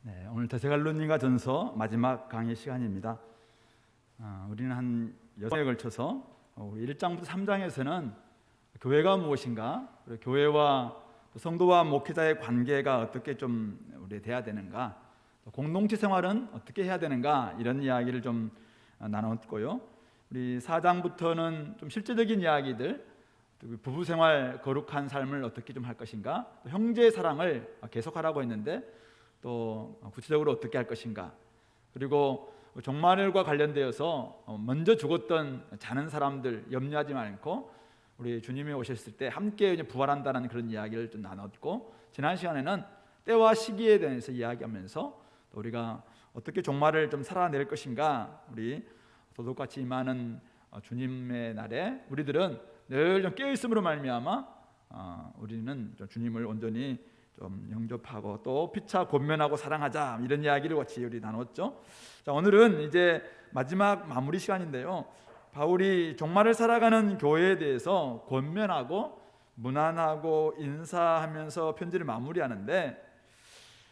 네, 오늘 데살로니가 전서 마지막 강의 시간입니다. 우리는 한 6회에 걸쳐서 1장부터 3장에서는 교회가 무엇인가, 그리고 교회와 성도와 목회자의 관계가 어떻게 좀 우리 돼야 되는가, 공동체 생활은 어떻게 해야 되는가, 이런 이야기를 좀 나눴고요. 우리 4장부터는 좀 실제적인 이야기들, 부부 생활 거룩한 삶을 어떻게 좀 할 것인가, 또 형제 사랑을 계속하라고 했는데 또 구체적으로 어떻게 할 것인가, 그리고 종말과 관련되어서 먼저 죽었던 자는 사람들 염려하지 않고 우리 주님이 오셨을 때 함께 부활한다는 그런 이야기를 좀 나눴고, 지난 시간에는 때와 시기에 대해서 이야기하면서 우리가 어떻게 종말을 좀 살아낼 것인가, 우리 도둑같이 임하는 주님의 날에 우리들은 늘 좀 깨어있음으로 말미암아 우리는 좀 주님을 온전히 좀 영접하고 또 피차 권면하고 사랑하자, 이런 이야기를 같이 우리 나눴죠. 자, 오늘은 이제 마지막 마무리 시간인데요. 바울이 종말을 살아가는 교회에 대해서 권면하고 문안하고 인사하면서 편지를 마무리하는데,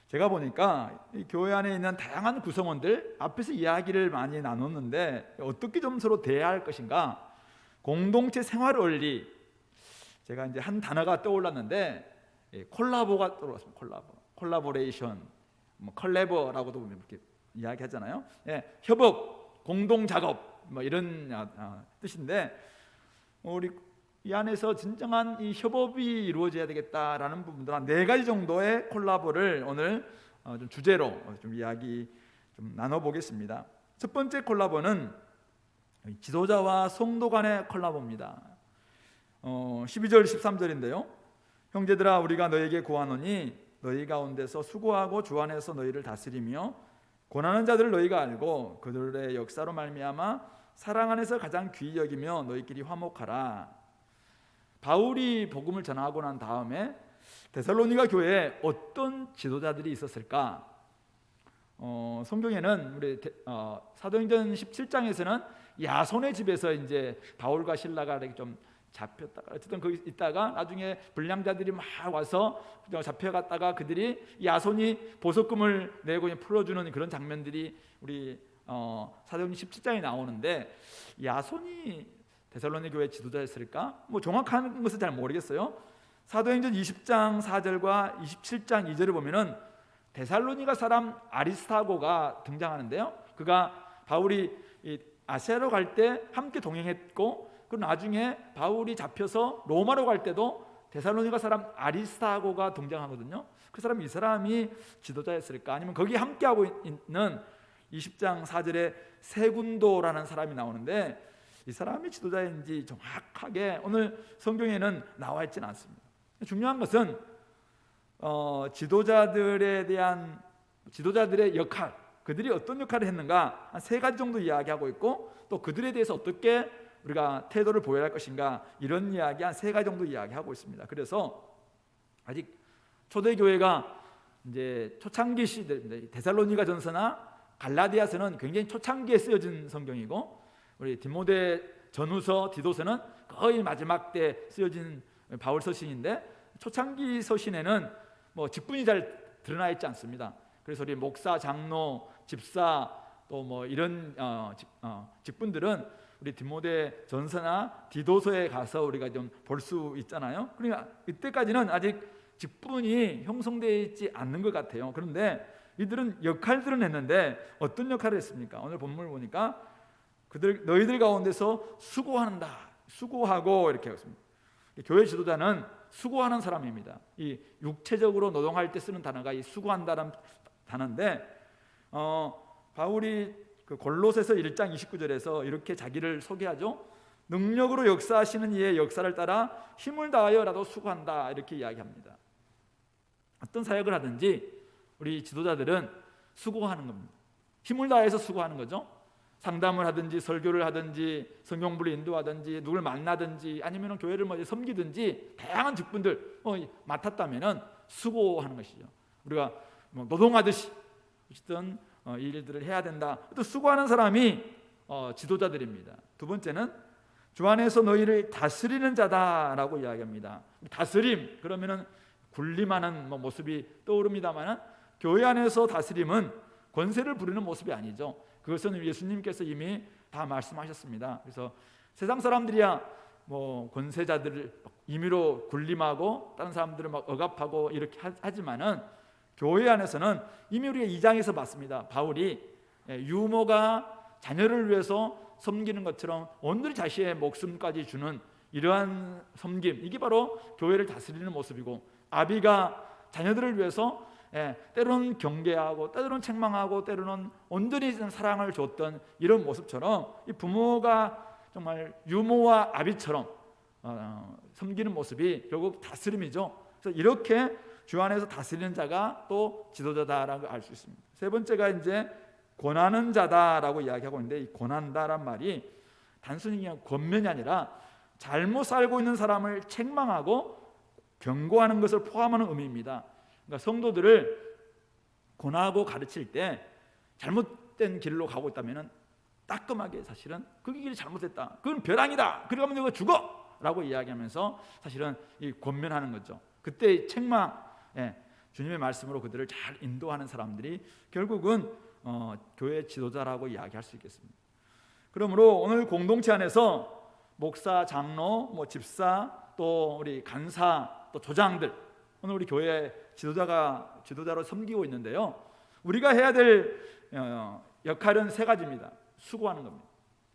제가 보니까 이 교회 안에 있는 다양한 구성원들 앞에서 이야기를 많이 나눴는데 어떻게 좀 서로 대화할 것인가, 공동체 생활 원리, 제가 이제 한 단어가 떠올랐는데 콜라보가 떠올랐습니다. 콜라보레이션, 컬래버라고도 이렇게 이야기하잖아요. 협업, 공동 작업, 이런 뜻인데, 우리 이 안에서 진정한 이 협업이 이루어져야 되겠다라는 부분들 한 4가지 정도의 콜라보를 오늘 좀 주제로 좀 이야기 좀 나눠보겠습니다. 첫 번째 콜라보는 지도자와 성도 간의 콜라보입니다. 12절 13절인데요. 형제들아, 우리가 너에게 구하노니 너희 가운데서 수고하고 주 안에서 너희를 다스리며 고난하는 자들을 너희가 알고 그들의 역사로 말미암아 사랑 안에서 가장 귀히 여기며 너희끼리 화목하라. 바울이 복음을 전하고 난 다음에 데살로니가 교회에 어떤 지도자들이 있었을까? 성경에는 우리 사도행전 17장에서는 야손의 집에서 이제 바울과 실라가 이렇게 좀 잡혔다가 어쨌든 거기 있다가 나중에 불량자들이 막 와서 잡혀갔다가 그들이 야손이 보석금을 내고 풀어주는 그런 장면들이 우리 사도행전 17장에 나오는데, 야손이 데살로니 교회 지도자였을까? 정확한 것은 잘 모르겠어요. 사도행전 20장 4절과 27장 2절을 보면은 데살로니가 사람 아리스타고가 등장하는데요. 그가 바울이 아시아로 갈 때 함께 동행했고, 그 나중에 바울이 잡혀서 로마로 갈 때도 데살로니가 사람 아리스타고가 등장하거든요. 그 사람이 이 사람이 지도자였을까? 아니면 거기 함께하고 있는 20장 4절에 세군도라는 사람이 나오는데, 이 사람이 지도자인지 정확하게 오늘 성경에는 나와 있지는 않습니다. 중요한 것은 지도자들의 역할, 그들이 어떤 역할을 했는가 한 3가지 정도 이야기하고 있고, 또 그들에 대해서 어떻게 우리가 태도를 보여야 할 것인가, 이런 이야기 한 3가지 정도 이야기하고 있습니다. 그래서 아직 초대교회가 이제 초창기 시대, 데살로니가 전서나 갈라디아서는 굉장히 초창기에 쓰여진 성경이고, 우리 디모데 전후서, 디도서는 거의 마지막 때 쓰여진 바울 서신인데, 초창기 서신에는 직분이 잘 드러나 있지 않습니다. 그래서 우리 목사, 장로, 집사 또 이런 직분들은 우리 디모데 전서나 디도서에 가서 우리가 좀 볼 수 있잖아요. 그러니까 이때까지는 아직 직분이 형성되어 있지 않는 것 같아요. 그런데 이들은 역할들은 했는데 어떤 역할을 했습니까? 오늘 본문을 보니까 너희들 가운데서 수고하고 이렇게 했습니다. 교회 지도자는 수고하는 사람입니다. 이 육체적으로 노동할 때 쓰는 단어가 이 수고한다는 단어인데, 바울이 그 골로새서 1장 29절에서 이렇게 자기를 소개하죠. 능력으로 역사하시는 이의 역사를 따라 힘을 다하여라도 수고한다, 이렇게 이야기합니다. 어떤 사역을 하든지 우리 지도자들은 수고하는 겁니다. 힘을 다해서 수고하는 거죠. 상담을 하든지 설교를 하든지 성경부를 인도하든지 누굴 만나든지 아니면 교회를 섬기든지 다양한 직분들 맡았다면 수고하는 것이죠. 우리가 노동하듯이 어쨌든 이 일들을 해야 된다. 또 수고하는 사람이 지도자들입니다. 두 번째는 주 안에서 너희를 다스리는 자다라고 이야기합니다. 다스림 그러면은 군림하는 모습이 떠오릅니다만, 교회 안에서 다스림은 권세를 부리는 모습이 아니죠. 그것은 예수님께서 이미 다 말씀하셨습니다. 그래서 세상 사람들이야 뭐 권세자들을 임의로 군림하고 다른 사람들을 막 억압하고 이렇게 하지만은 교회 안에서는 이미 우리가 2장에서 봤습니다. 바울이 유모가 자녀를 위해서 섬기는 것처럼 온전히 자신의 목숨까지 주는 이러한 섬김, 이게 바로 교회를 다스리는 모습이고, 아비가 자녀들을 위해서 때로는 경계하고 때로는 책망하고 때로는 온전히 사랑을 줬던 이런 모습처럼 이 부모가 정말 유모와 아비처럼 섬기는 모습이 결국 다스림이죠. 그래서 이렇게 주 안에서 다스리는 자가 또 지도자다라고 알 수 있습니다. 세 번째가 이제 권하는 자다라고 이야기하고 있는데, 이 권한다란 말이 단순히 그냥 권면이 아니라 잘못 살고 있는 사람을 책망하고 경고하는 것을 포함하는 의미입니다. 그러니까 성도들을 권하고 가르칠 때 잘못된 길로 가고 있다면 따끔하게 사실은 그 길이 잘못됐다, 그건 벼랑이다, 그래 가면 너가 죽어 라고 이야기하면서 사실은 이 권면하는 거죠. 그때 책망, 주님의 말씀으로 그들을 잘 인도하는 사람들이 결국은 교회 지도자라고 이야기할 수 있겠습니다. 그러므로 오늘 공동체 안에서 목사, 장로, 집사, 또 우리 간사, 또 조장들, 오늘 우리 교회 지도자로 섬기고 있는데요, 우리가 해야 될 역할은 세 가지입니다. 수고하는 겁니다.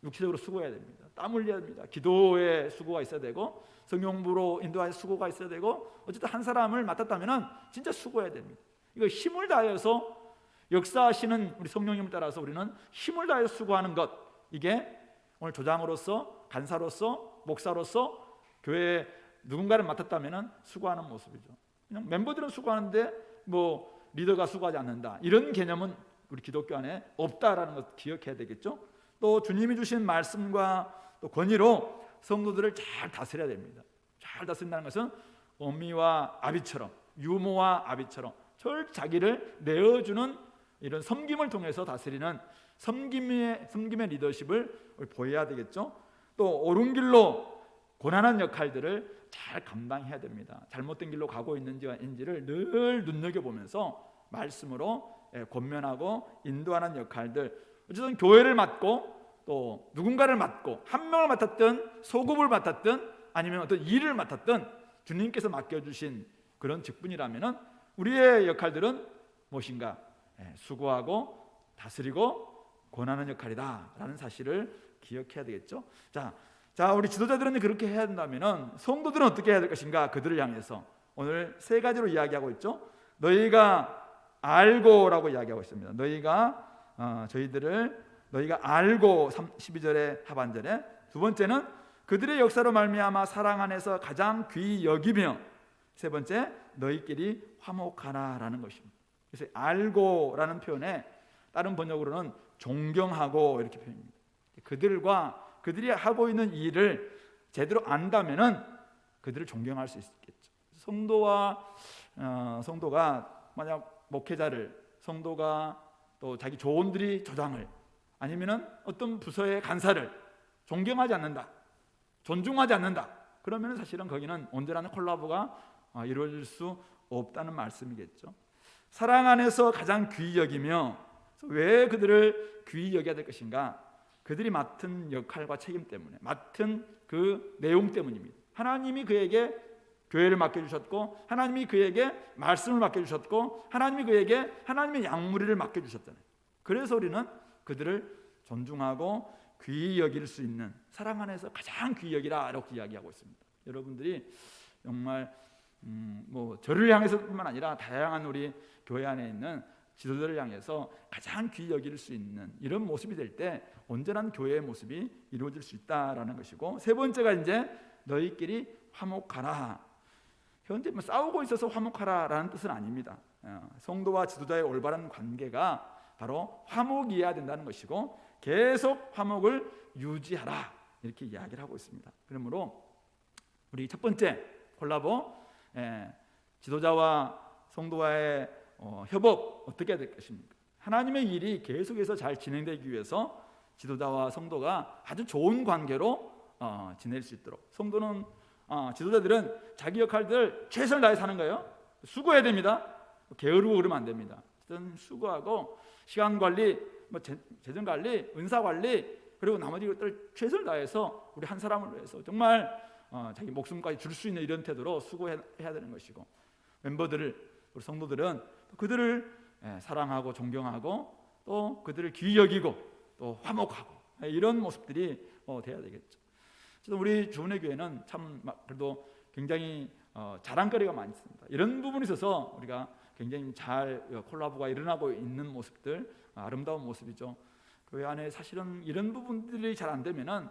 육체적으로 수고해야 됩니다. 땀 흘려야 됩니다. 기도에 수고가 있어야 되고, 성경부로 인도할 수고가 있어야 되고, 어쨌든 한 사람을 맡았다면 진짜 수고해야 됩니다. 이거 힘을 다해서 역사하시는 우리 성령님을 따라서 우리는 힘을 다해서 수고하는 것, 이게 오늘 조장으로서, 간사로서, 목사로서 교회에 누군가를 맡았다면 수고하는 모습이죠. 그냥 멤버들은 수고하는데 리더가 수고하지 않는다, 이런 개념은 우리 기독교 안에 없다라는 것 기억해야 되겠죠. 또 주님이 주신 말씀과 또 권위로 성도들을 잘 다스려야 됩니다. 잘 다스린다는 것은 어미와 아비처럼, 유모와 아비처럼 자기를 내어주는 이런 섬김을 통해서 다스리는 섬김의 리더십을 보여야 되겠죠. 또 옳은 길로 고난한 역할들을 잘 감당해야 됩니다. 잘못된 길로 가고 있는지가 아닌지를 늘 눈여겨보면서 말씀으로 권면하고 인도하는 역할들, 어쨌든 교회를 맡고 또 누군가를 맡고 한 명을 맡았든 소급을 맡았든 아니면 어떤 일을 맡았든 주님께서 맡겨주신 그런 직분이라면 우리의 역할들은 무엇인가? 수고하고 다스리고 권하는 역할이다라는 사실을 기억해야 되겠죠. 자, 우리 지도자들은 그렇게 해야 된다면 성도들은 어떻게 해야 될 것인가? 그들을 향해서 오늘 세 가지로 이야기하고 있죠. 너희가 알고라고 이야기하고 있습니다. 너희가 알고, 12절의 하반절에. 두 번째는 그들의 역사로 말미암아 사랑 안에서 가장 귀히 여기며, 세 번째 너희끼리 화목하라라는 것입니다. 그래서 알고라는 표현에 다른 번역으로는 존경하고 이렇게 표현합니다. 그들이 하고 있는 일을 제대로 안다면은 그들을 존경할 수 있겠죠. 성도가 만약 목회자를, 성도가 또 자기 조원들이 조장을, 아니면은 어떤 부서의 간사를 존경하지 않는다, 존중하지 않는다, 그러면 사실은 거기는 온전한 콜라보가 이루어질 수 없다는 말씀이겠죠. 사랑 안에서 가장 귀히 여기며, 왜 그들을 귀히 여겨야 될 것인가? 그들이 맡은 역할과 책임 때문에, 맡은 그 내용 때문입니다. 하나님이 그에게 교회를 맡겨주셨고, 하나님이 그에게 말씀을 맡겨주셨고, 하나님이 그에게 하나님의 양무리를 맡겨주셨잖아요. 그래서 우리는 그들을 존중하고 귀히 여길 수 있는, 사랑 안에서 가장 귀히 여기라 이렇게 이야기하고 있습니다. 여러분들이 정말 저를 향해서뿐만 아니라 다양한 우리 교회 안에 있는 지도자를 향해서 가장 귀히 여길 수 있는 이런 모습이 될 때 온전한 교회의 모습이 이루어질 수 있다라는 것이고, 세 번째가 이제 너희끼리 화목하라. 현재 싸우고 있어서 화목하라라는 뜻은 아닙니다. 성도와 지도자의 올바른 관계가 바로 화목이어야 된다는 것이고, 계속 화목을 유지하라 이렇게 이야기를 하고 있습니다. 그러므로 우리 첫 번째 콜라보, 지도자와 성도와의 협업 어떻게 해야 될 것입니까? 하나님의 일이 계속해서 잘 진행되기 위해서 지도자와 성도가 아주 좋은 관계로 지낼 수 있도록, 지도자들은 자기 역할들 최선을 다해 사는 거예요. 수고해야 됩니다. 게으르고 그러면 안 됩니다. 어쨌든 수고하고 시간 관리, 뭐 재정 관리, 은사 관리, 그리고 나머지 것들 최선을 다해서 우리 한 사람을 위해서 정말 자기 목숨까지 줄 수 있는 이런 태도로 수고해야 되는 것이고, 멤버들을, 우리 성도들은 그들을 사랑하고 존경하고 또 그들을 귀히 여기고 또 화목하고 이런 모습들이 돼야 되겠죠. 그래서 우리 주은혜 교회는 참 그래도 굉장히 자랑거리가 많이 있습니다. 이런 부분에 있어서 우리가 굉장히 잘 콜라보가 일어나고 있는 모습들, 아름다운 모습이죠. 교회 안에 사실은 이런 부분들이 잘 안 되면은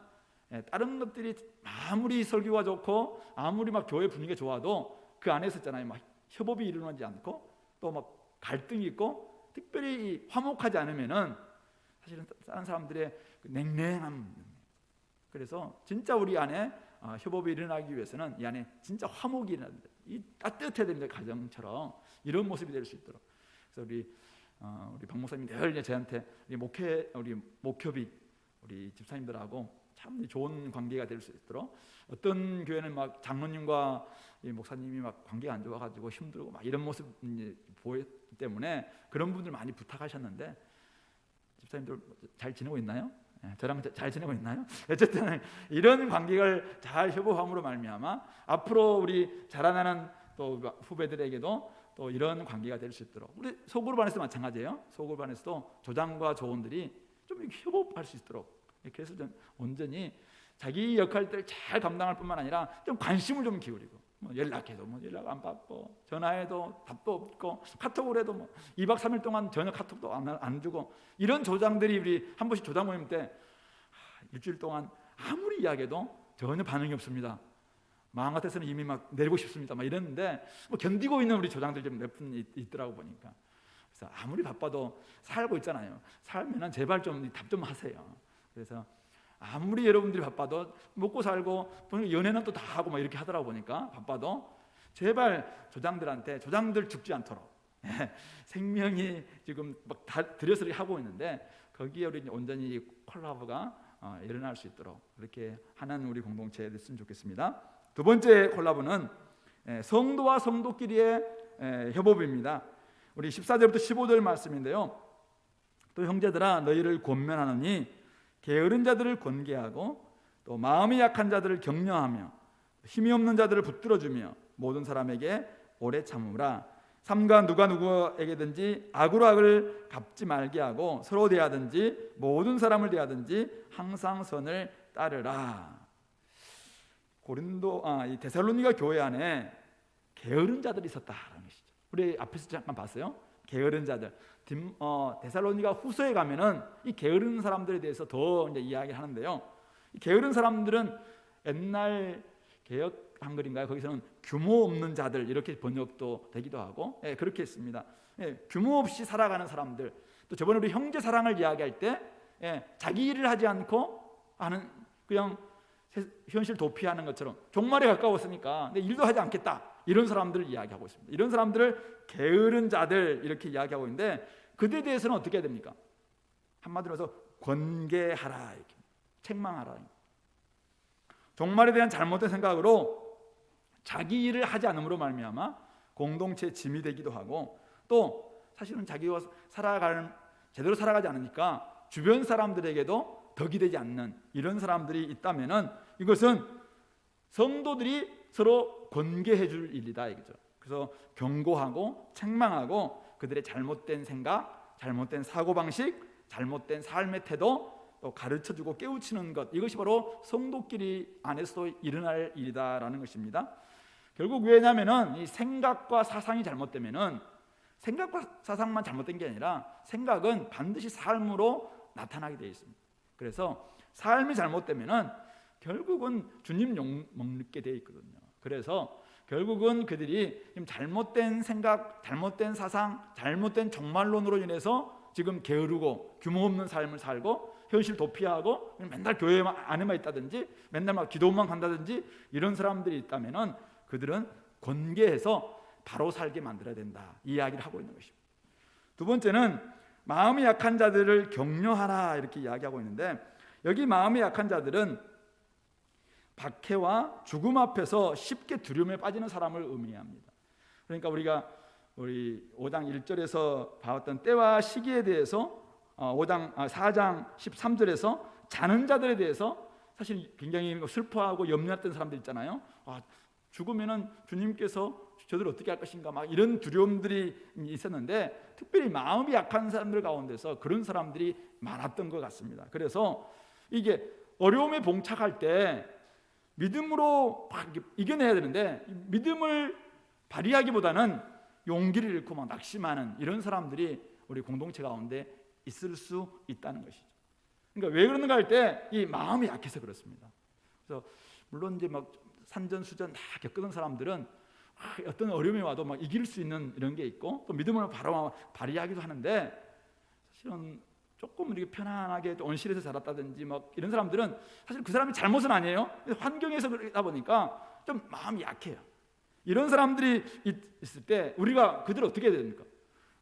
다른 것들이 아무리 설교가 좋고 아무리 막 교회 분위기가 좋아도 그 안에서 있잖아요, 막 협업이 일어나지 않고 또 막 갈등이 있고 특별히 화목하지 않으면은 사실은 다른 사람들의 냉랭함. 그래서 진짜 우리 안에 협업이 일어나기 위해서는 이 안에 진짜 화목이 일어나야 됩니다. 이 따뜻해야 됩니다. 가정처럼 이런 모습이 될 수 있도록. 그래서 우리 박 목사님이 늘 저한테 우리 목협이 우리 집사님들하고 참 좋은 관계가 될 수 있도록, 어떤 교회는 막 장로님과 이 목사님이 막 관계가 안 좋아가지고 힘들고 막 이런 모습 보였기 때문에 그런 분들 많이 부탁하셨는데, 집사님들 잘 지내고 있나요? 저랑 잘 지내고 있나요? 어쨌든 이런 관계를 잘 협업함으로 말미암아 앞으로 우리 자라나는 또 후배들에게도 또 이런 관계가 될 수 있도록, 우리 소그룹 안에서도 마찬가지예요. 소그룹 안에서도 조장과 조원들이 좀 협업할 수 있도록, 그래서 좀 온전히 자기 역할들을 잘 감당할 뿐만 아니라 좀 관심을 좀 기울이고, 뭐 연락해도 뭐 연락 안 받고, 전화해도 답도 없고, 카톡을 해도 뭐 2박 3일 동안 전혀 카톡도 안 주고, 이런 조장들이 우리 한 번씩 조장 모임 때 일주일 동안 아무리 이야기해도 전혀 반응이 없습니다. 마음 같아서는 이미 막 내리고 싶습니다. 막 이랬는데 뭐 견디고 있는 우리 조장들 좀 몇 분 있더라고 보니까. 그래서 아무리 바빠도 살고 있잖아요. 살면은 제발 좀 답 좀 하세요. 그래서 아무리 여러분들이 바빠도 먹고 살고, 연애는 또 다 하고 막 이렇게 하더라고 보니까, 바빠도 제발 조장들 죽지 않도록 생명이 지금 막 다 들여서 하고 있는데 거기에 우리 온전히 콜라보가 일어날 수 있도록 그렇게 하는 우리 공동체 됐으면 좋겠습니다. 두 번째 콜라보는 성도와 성도끼리의 협업입니다. 우리 14절부터 15절 말씀인데요. 또 형제들아 너희를 권면하노니 게으른 자들을 권계하고 또 마음이 약한 자들을 격려하며 힘이 없는 자들을 붙들어주며 모든 사람에게 오래 참으라. 삼가 누가 누구에게든지 악으로 악을 갚지 말게 하고 서로 대하든지 모든 사람을 대하든지 항상 선을 따르라. 이 데살로니가 교회 안에 게으른 자들이 있었다라는 것이죠. 우리 앞에서 잠깐 봤어요. 게으른 자들. 데살로니가 후서에 가면은 이 게으른 사람들에 대해서 더 이제 이야기를 하는데요. 이 게으른 사람들은 옛날 개역 한글인가요? 거기서는 규모 없는 자들 이렇게 번역도 되기도 하고, 그렇게 했습니다. 규모 없이 살아가는 사람들. 또 저번에 우리 형제 사랑을 이야기할 때 자기 일을 하지 않고 하는, 그냥 현실 도피하는 것처럼 종말에 가까웠으니까 내 일도 하지 않겠다, 이런 사람들을 이야기하고 있습니다. 이런 사람들을 게으른 자들 이렇게 이야기하고 있는데, 그들에 대해서는 어떻게 해야 됩니까? 한마디로 해서 권계하라, 이렇게 책망하라. 종말에 대한 잘못된 생각으로 자기 일을 하지 않음으로 말미암아 공동체의 짐이 되기도 하고, 또 사실은 자기가 제대로 살아가지 않으니까 주변 사람들에게도 덕이 되지 않는 이런 사람들이 있다면은 이것은 성도들이 서로 권계해 줄 일이다, 이거죠. 그래서 경고하고 책망하고 그들의 잘못된 생각, 잘못된 사고방식, 잘못된 삶의 태도 또 가르쳐주고 깨우치는 것, 이것이 바로 성도끼리 안에서 일어날 일이다라는 것입니다. 결국 왜냐하면은 이 생각과 사상이 잘못되면은, 생각과 사상만 잘못된 게 아니라 생각은 반드시 삶으로 나타나게 되어 있습니다. 그래서 삶이 잘못되면은 결국은 주님 욕 먹게 되어 있거든요. 그래서 결국은 그들이 잘못된 생각, 잘못된 사상, 잘못된 종말론으로 인해서 지금 게으르고 규모 없는 삶을 살고 현실 도피하고 맨날 교회 안에만 있다든지 맨날 막 기도만 간다든지 이런 사람들이 있다면은 그들은 권계해서 바로 살게 만들어야 된다, 이 이야기를 하고 있는 것입니다. 두 번째는 마음이 약한 자들을 격려하라, 이렇게 이야기하고 있는데, 여기 마음이 약한 자들은 박해와 죽음 앞에서 쉽게 두려움에 빠지는 사람을 의미합니다. 그러니까 우리가 우리 5장 1절에서 봐왔던 때와 시기에 대해서 4장 13절에서 자는 자들에 대해서 사실 굉장히 슬퍼하고 염려했던 사람들 있잖아요. 죽으면은 주님께서 저들 어떻게 할 것인가 막 이런 두려움들이 있었는데, 특별히 마음이 약한 사람들 가운데서 그런 사람들이 많았던 것 같습니다. 그래서 이게 어려움에 봉착할 때 믿음으로 막 이겨내야 되는데, 믿음을 발휘하기보다는 용기를 잃고 막 낙심하는 이런 사람들이 우리 공동체 가운데 있을 수 있다는 것이죠. 그러니까 왜 그러는가 할 때 이 마음이 약해서 그렇습니다. 그래서 물론 이제 막 산전수전 다 겪은 사람들은 어떤 어려움이 와도 막 이길 수 있는 이런 게 있고, 또 믿음을 바로 발휘하기도 하는데, 사실은 조금 이렇게 편안하게 온실에서 자랐다든지 막 이런 사람들은 사실 그 사람이 잘못은 아니에요. 환경에서 그러다 보니까 좀 마음이 약해요. 이런 사람들이 있을 때 우리가 그들을 어떻게 해야 됩니까?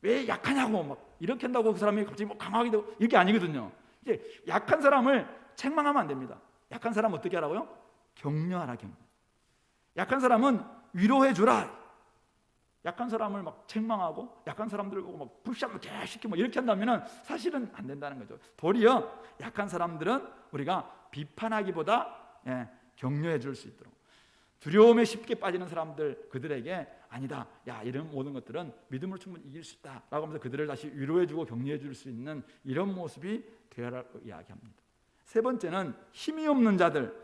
왜 약하냐고 막 이렇게 한다고 그 사람이 갑자기 뭐 강하게 되고 이게 아니거든요. 이제 약한 사람을 책망하면 안 됩니다. 약한 사람 어떻게 하라고요? 격려하라, 격려. 약한 사람은 위로해 주라. 약한 사람을 막 책망하고 약한 사람들 보고 막 불쌍하게 개시키고 막 이렇게 한다면은 사실은 안 된다는 거죠. 도리어 약한 사람들은 우리가 비판하기보다 격려해 줄 수 있도록, 두려움에 쉽게 빠지는 사람들, 그들에게 아니다, 야, 이런 모든 것들은 믿음으로 충분히 이길 수 있다라고 하면서 그들을 다시 위로해주고 격려해줄 수 있는 이런 모습이 되어라고 이야기합니다. 세 번째는 힘이 없는 자들.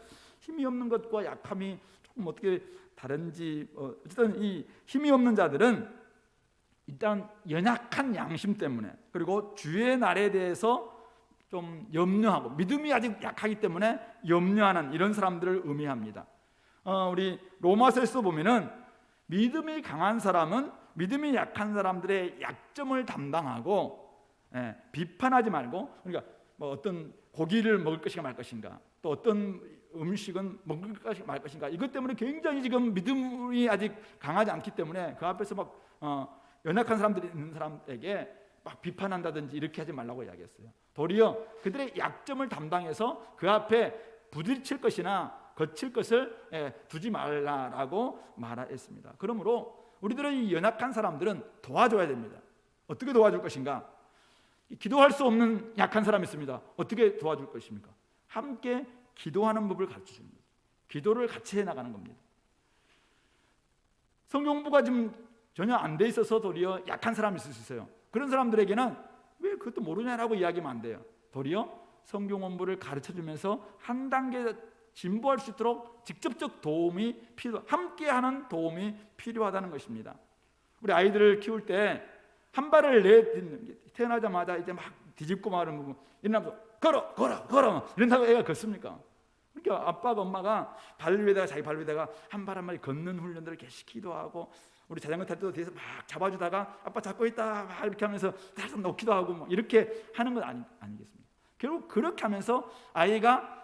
힘이 없는 것과 약함이 조금 어떻게 다른지, 어쨌든 이 힘이 없는 자들은 일단 연약한 양심 때문에, 그리고 주의 날에 대해서 좀 염려하고 믿음이 아직 약하기 때문에 염려하는 이런 사람들을 의미합니다. 우리 로마서에서 보면은 믿음이 강한 사람은 믿음이 약한 사람들의 약점을 담당하고, 비판하지 말고, 그러니까 뭐 어떤 고기를 먹을 것인가 말 것인가, 또 어떤 음식은 먹을 것인가 말 것인가, 이것 때문에 굉장히 지금 믿음이 아직 강하지 않기 때문에 그 앞에서 막 연약한 사람들이 있는 사람에게 막 비판한다든지 이렇게 하지 말라고 이야기했어요. 도리어 그들의 약점을 담당해서 그 앞에 부딪힐 것이나 거칠 것을 두지 말라라고 말했습니다. 그러므로 우리들은 이 연약한 사람들은 도와줘야 됩니다. 어떻게 도와줄 것인가? 기도할 수 없는 약한 사람이 있습니다. 어떻게 도와줄 것입니까? 함께 기도하는 법을 가르쳐 줍니다. 기도를 같이 해나가는 겁니다. 성경 공부가 지금 전혀 안 돼 있어서 도리어 약한 사람이 있을 수 있어요. 그런 사람들에게는 왜 그것도 모르냐라고 이야기하면 안 돼요. 도리어 성경 공부를 가르쳐 주면서 한 단계 진보할 수 있도록 직접적 도움이 함께하는 도움이 필요하다는 것입니다. 우리 아이들을 키울 때 한 발을 내딛는, 태어나자마자 이제 막 뒤집고 말하는 거, 일어나면서 걸어 이런다고 애가 걷습니까? 그러니까 아빠가 엄마가 발 위에다가, 자기 발 위에다가 한 발 한 발 걷는 훈련들을 이렇게 시키기도 하고, 우리 자전거 탈 때도 뒤에서 막 잡아주다가 아빠 잡고 있다 막 이렇게 하면서 살짝 놓기도 하고 뭐 이렇게 하는 건 아니겠습니까? 결국 그렇게 하면서 아이가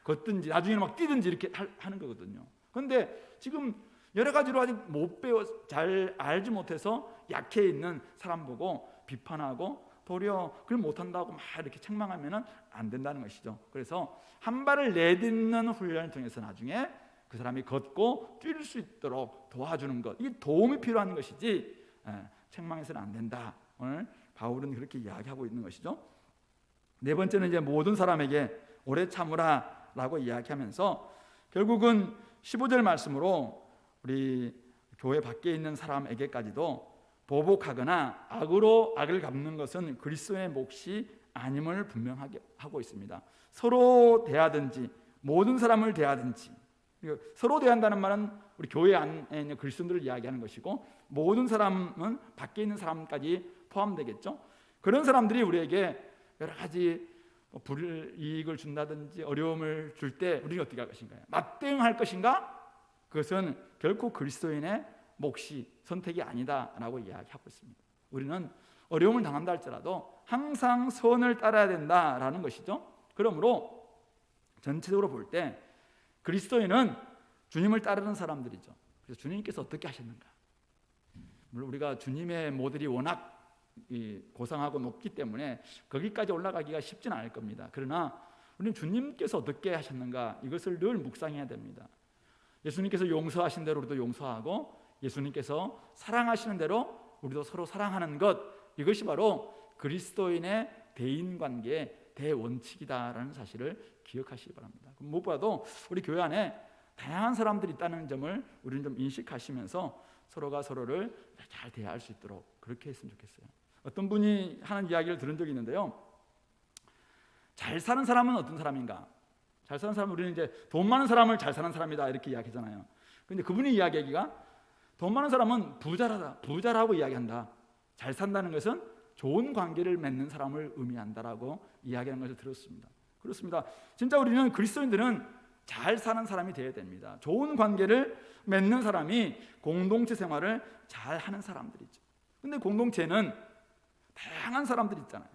걷든지 나중에는 막 뛰든지 이렇게 하는 거거든요. 그런데 지금 여러 가지로 아직 못 배워, 잘 알지 못해서 약해 있는 사람 보고 비판하고 도리어 그걸 못한다고 막 이렇게 책망하면 안 된다는 것이죠. 그래서 한 발을 내딛는 훈련을 통해서 나중에 그 사람이 걷고 뛸 수 있도록 도와주는 것, 이게 도움이 필요한 것이지 책망해서는 안 된다. 오늘 바울은 그렇게 이야기하고 있는 것이죠. 네 번째는 이제 모든 사람에게 오래 참으라 라고 이야기하면서 결국은 15절 말씀으로 우리 교회 밖에 있는 사람에게까지도 보복하거나 악으로 악을 갚는 것은 그리스도의 몫이 아님을 분명하게 하고 있습니다. 서로 대하든지 모든 사람을 대하든지, 서로 대한다는 말은 우리 교회 안에 있는 그리스도인들을 이야기하는 것이고, 모든 사람은 밖에 있는 사람까지 포함되겠죠. 그런 사람들이 우리에게 여러 가지 불이익을 준다든지 어려움을 줄 때 우리는 어떻게 할 것인가요? 맞대응할 것인가? 그것은 결코 그리스도인의 몫이, 선택이 아니다라고 이야기하고 있습니다. 우리는 어려움을 당한다 할지라도 항상 선을 따라야 된다라는 것이죠. 그러므로 전체적으로 볼 때 그리스도인은 주님을 따르는 사람들이죠. 그래서 주님께서 어떻게 하셨는가? 물론 우리가 주님의 모델이 워낙 고상하고 높기 때문에 거기까지 올라가기가 쉽지는 않을 겁니다. 그러나 우리는 주님께서 어떻게 하셨는가, 이것을 늘 묵상해야 됩니다. 예수님께서 용서하신 대로 우리도 용서하고, 예수님께서 사랑하시는 대로 우리도 서로 사랑하는 것, 이것이 바로 그리스도인의 대인관계의 대원칙이다라는 사실을 기억하시기 바랍니다. 무엇보다도 우리 교회 안에 다양한 사람들이 있다는 점을 우리는 좀 인식하시면서 서로가 서로를 잘 대할 수 있도록 그렇게 했으면 좋겠어요. 어떤 분이 하는 이야기를 들은 적이 있는데요. 잘 사는 사람은 어떤 사람인가? 잘 사는 사람은 우리는 이제 돈 많은 사람을 잘 사는 사람이다 이렇게 이야기하잖아요. 그런데 그분이 이야기하기가 돈 많은 사람은 부자라고 이야기한다. 잘 산다는 것은 좋은 관계를 맺는 사람을 의미한다라고 이야기하는 것을 들었습니다. 그렇습니다. 진짜 우리는 그리스도인들은 잘 사는 사람이 되어야 됩니다. 좋은 관계를 맺는 사람이 공동체 생활을 잘 하는 사람들이죠. 근데 공동체는 다양한 사람들이 있잖아요.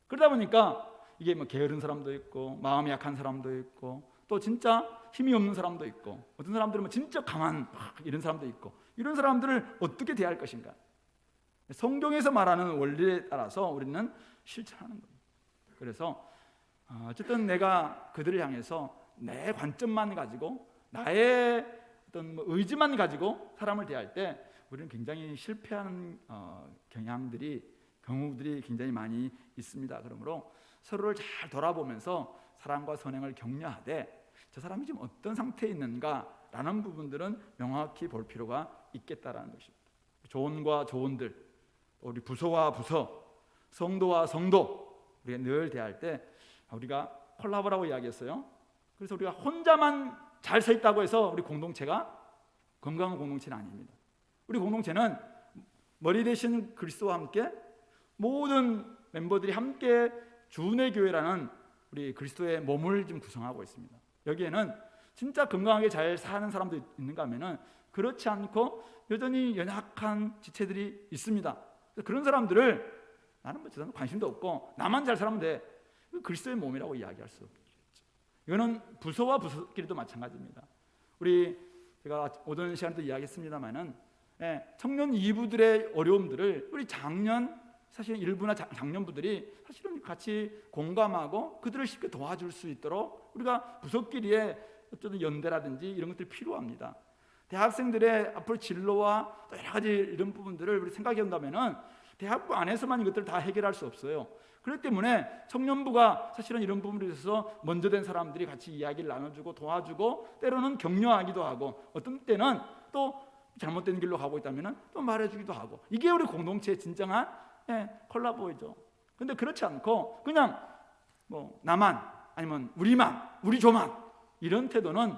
그러다 보니까 이게 뭐 게으른 사람도 있고 마음이 약한 사람도 있고 또 진짜 힘이 없는 사람도 있고 어떤 사람들은 뭐 진짜 강한 이런 사람도 있고 이런 사람들을 어떻게 대할 것인가? 성경에서 말하는 원리에 따라서 우리는 실천하는 겁니다. 그래서 어쨌든 내가 그들을 향해서 내 관점만 가지고 나의 어떤 의지만 가지고 사람을 대할 때 우리는 굉장히 실패하는 경우들이 굉장히 많이 있습니다. 그러므로 서로를 잘 돌아보면서 사랑과 선행을 격려하되 저 사람이 지금 어떤 상태에 있는가라는 부분들은 명확히 볼 필요가 있겠다라는 것입니다. 조언과 조언들, 우리 부서와 부서, 성도와 성도 우리가 늘 대할 때 우리가 콜라보라고 이야기했어요. 그래서 우리가 혼자만 잘 서 있다고 해서 우리 공동체가 건강한 공동체는 아닙니다. 우리 공동체는 머리 대신 그리스도와 함께 모든 멤버들이 함께 주내 교회라는 우리 그리스도의 몸을 좀 구성하고 있습니다. 여기에는 진짜 건강하게 잘 사는 사람도 있는가 하면은 그렇지 않고 여전히 연약한 지체들이 있습니다. 그런 사람들을 나는 뭐 저는 관심도 없고 나만 잘 살면 돼. 그리스도의 몸이라고 이야기할 수 없죠. 이거는 부서와 부서끼리도 마찬가지입니다. 제가 오전 시간에도 이야기했습니다만은 청년 이부들의 어려움들을 우리 사실 일부나 장년부들이 사실은 같이 공감하고 그들을 쉽게 도와줄 수 있도록 우리가 부서끼리의 어떤 연대라든지 이런 것들이 필요합니다. 대학생들의 앞으로 진로와 여러 가지 이런 부분들을 우리 생각해 본다면은 대학부 안에서만 이것들을 다 해결할 수 없어요. 그렇기 때문에 청년부가 사실은 이런 부분에 있어서 먼저 된 사람들이 같이 이야기를 나눠주고 도와주고 때로는 격려하기도 하고 어떤 때는 또 잘못된 길로 가고 있다면 또 말해주기도 하고 이게 우리 공동체의 진정한 콜라보이죠. 근데 그렇지 않고 그냥 뭐 나만 아니면 우리 조만 이런 태도는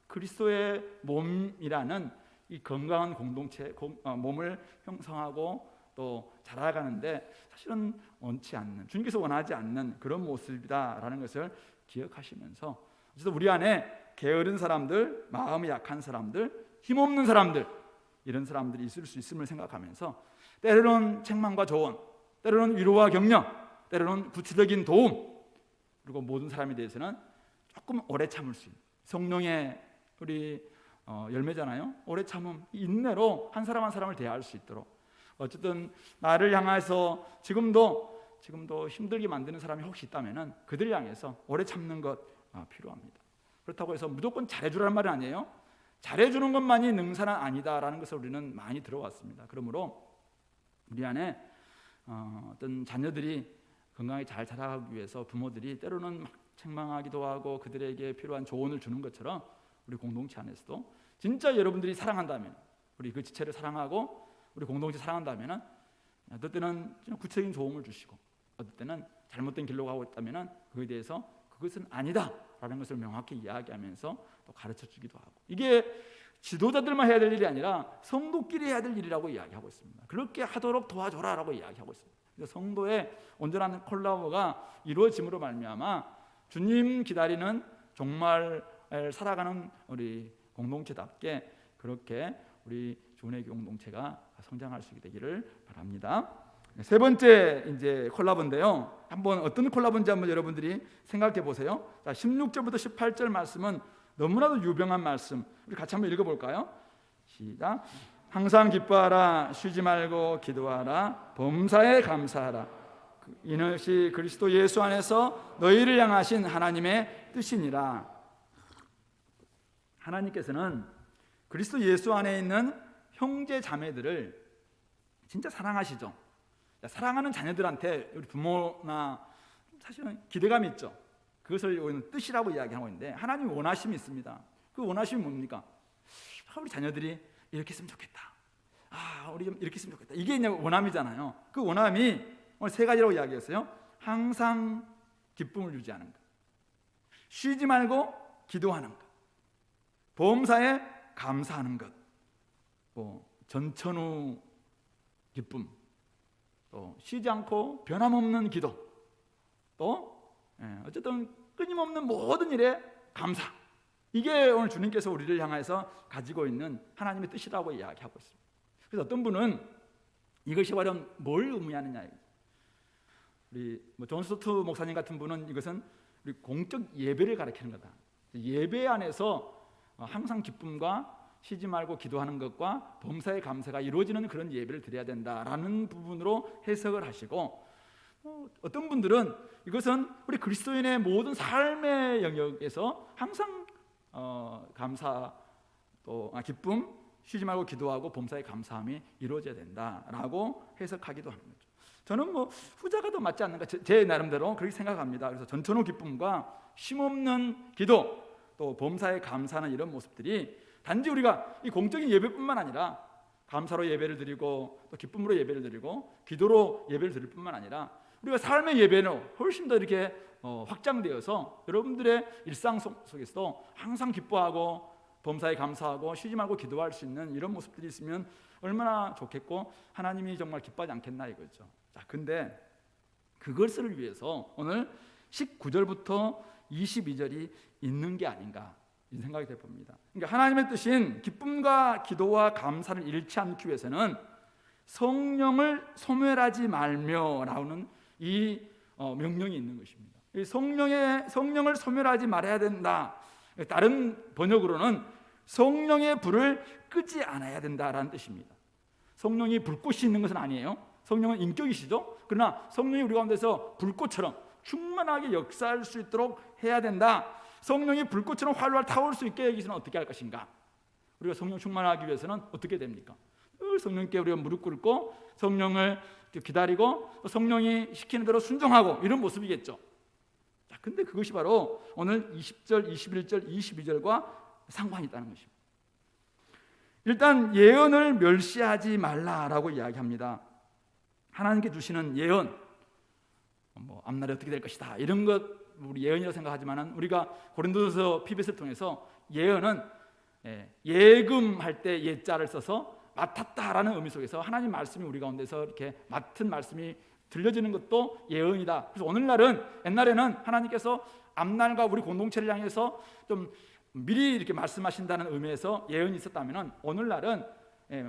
그리스도의 몸이라는 이 건강한 공동체 몸을 형성하고 또 자라가는데 사실은 원치 않는 주님께서 원하지 않는 그런 모습이다라는 것을 기억하시면서 그래서 우리 안에 게으른 사람들, 마음이 약한 사람들, 힘없는 사람들 이런 사람들이 있을 수 있음을 생각하면서 때로는 책망과 조언, 때로는 위로와 격려, 때로는 구체적인 도움 그리고 모든 사람에 대해서는 조금 오래 참을 수 있는 성령의 우리 열매잖아요. 오래 참음, 인내로 한 사람 한 사람을 대할 수 있도록 어쨌든 나를 향해서 지금도 힘들게 만드는 사람이 혹시 있다면은 그들을 향해서 오래 참는 것 필요합니다. 그렇다고 해서 무조건 잘해주라는 말은 아니에요. 잘해주는 것만이 능사는 아니다라는 것을 우리는 많이 들어왔습니다. 그러므로 우리 안에 어떤 자녀들이 건강하게 잘 자라가기 위해서 부모들이 때로는 막 책망하기도 하고 그들에게 필요한 조언을 주는 것처럼 우리 공동체 안에서도 진짜 여러분들이 사랑한다면 우리 그 지체를 사랑하고 우리 공동체 사랑한다면 어떨 때는 구체적인 조언을 주시고 어떨 때는 잘못된 길로 가고 있다면 그에 대해서 그것은 아니다라는 것을 명확히 이야기하면서 또 가르쳐 주기도 하고 이게 지도자들만 해야 될 일이 아니라 성도끼리 해야 될 일이라고 이야기하고 있습니다. 그렇게 하도록 도와줘라라고 이야기하고 있습니다. 그래서 성도의 온전한 콜라보가 이루어짐으로 말미암아 주님 기다리는 정말 살아가는 우리 공동체답게 그렇게 우리 주의 공동체가 성장할 수 있게 되기를 바랍니다. 세 번째 이제 콜라보인데요. 한번 어떤 콜라보인지 한번 여러분들이 생각해 보세요. 자, 16절부터 18절 말씀은 너무나도 유명한 말씀. 우리 같이 한번 읽어볼까요? 시작. 항상 기뻐하라, 쉬지 말고 기도하라, 범사에 감사하라. 이것이 그리스도 예수 안에서 너희를 향하신 하나님의 뜻이니라. 하나님께서는 그리스도 예수 안에 있는 형제 자매들을 진짜 사랑하시죠? 사랑하는 자녀들한테 우리 부모나 사실은 기대감이 있죠. 그것을 우리는 뜻이라고 이야기하고 있는데 하나님이 원하심이 있습니다. 그 원하심이 뭡니까? 우리 자녀들이 이렇게 했으면 좋겠다. 우리 좀 이렇게 했으면 좋겠다. 이게 이제 원함이잖아요. 그 원함이 오늘 세 가지라고 이야기했어요. 항상 기쁨을 유지하는 것, 쉬지 말고 기도하는 것, 범사에 감사하는 것, 전천후 기쁨, 또 쉬지 않고 변함없는 기도, 또 어쨌든 끊임없는 모든 일에 감사. 이게 오늘 주님께서 우리를 향해서 가지고 있는 하나님의 뜻이라고 이야기하고 있습니다. 그래서 어떤 분은 이것이 과연 뭘 의미하느냐, 우리 존 스토트 목사님 같은 분은 이것은 우리 공적 예배를 가리키는 거다. 예배 안에서 항상 기쁨과 쉬지 말고 기도하는 것과 범사의 감사가 이루어지는 그런 예배를 드려야 된다라는 부분으로 해석을 하시고, 어떤 분들은 이것은 우리 그리스도인의 모든 삶의 영역에서 항상 감사, 또 기쁨, 쉬지 말고 기도하고 범사의 감사함이 이루어져야 된다라고 해석하기도 합니다. 저는 후자가 더 맞지 않는가, 제 나름대로 그렇게 생각합니다. 그래서 전천후 기쁨과 쉼없는 기도, 또 범사에 감사하는 이런 모습들이 단지 우리가 이 공적인 예배뿐만 아니라 감사로 예배를 드리고 또 기쁨으로 예배를 드리고 기도로 예배를 드릴 뿐만 아니라 우리가 삶의 예배는 훨씬 더 이렇게 확장되어서 여러분들의 일상 속에서도 항상 기뻐하고 범사에 감사하고 쉬지 말고 기도할 수 있는 이런 모습들이 있으면 얼마나 좋겠고 하나님이 정말 기뻐하지 않겠나 이거죠. 자, 근데 그것을 위해서 오늘 19절부터 22절이 있는 게 아닌가 이 생각이 되봅니다. 그러니까 하나님의 뜻인 기쁨과 기도와 감사를 잃지 않기 위해서는 성령을 소멸하지 말며라는 이 명령이 있는 것입니다. 이 성령을 소멸하지 말아야 된다. 다른 번역으로는 성령의 불을 끄지 않아야 된다라는 뜻입니다. 성령이 불꽃이 있는 것은 아니에요. 성령은 인격이시죠. 그러나 성령이 우리 가운데서 불꽃처럼 충만하게 역사할 수 있도록 해야 된다. 성령이 불꽃처럼 활활 타올 수 있게 하기 위해서는 어떻게 할 것인가? 우리가 성령 충만하기 위해서는 어떻게 됩니까? 늘 성령께 우리가 무릎 꿇고 성령을 기다리고 성령이 시키는 대로 순종하고 이런 모습이겠죠. 자, 근데 그것이 바로 오늘 20절, 21절, 22절과 상관이 있다는 것입니다. 일단 예언을 멸시하지 말라라고 이야기합니다. 하나님께 주시는 예언, 앞날이 어떻게 될 것이다 이런 것 우리 예언이라고 생각하지만 우리가 고린도서 피벳을 통해서 예언은 예금할 때 예자를 써서 맡았다라는 의미 속에서 하나님 말씀이 우리 가운데서 이렇게 맡은 말씀이 들려지는 것도 예언이다. 그래서 오늘날은, 옛날에는 하나님께서 앞날과 우리 공동체를 향해서 좀 미리 이렇게 말씀하신다는 의미에서 예언이 있었다면 오늘날은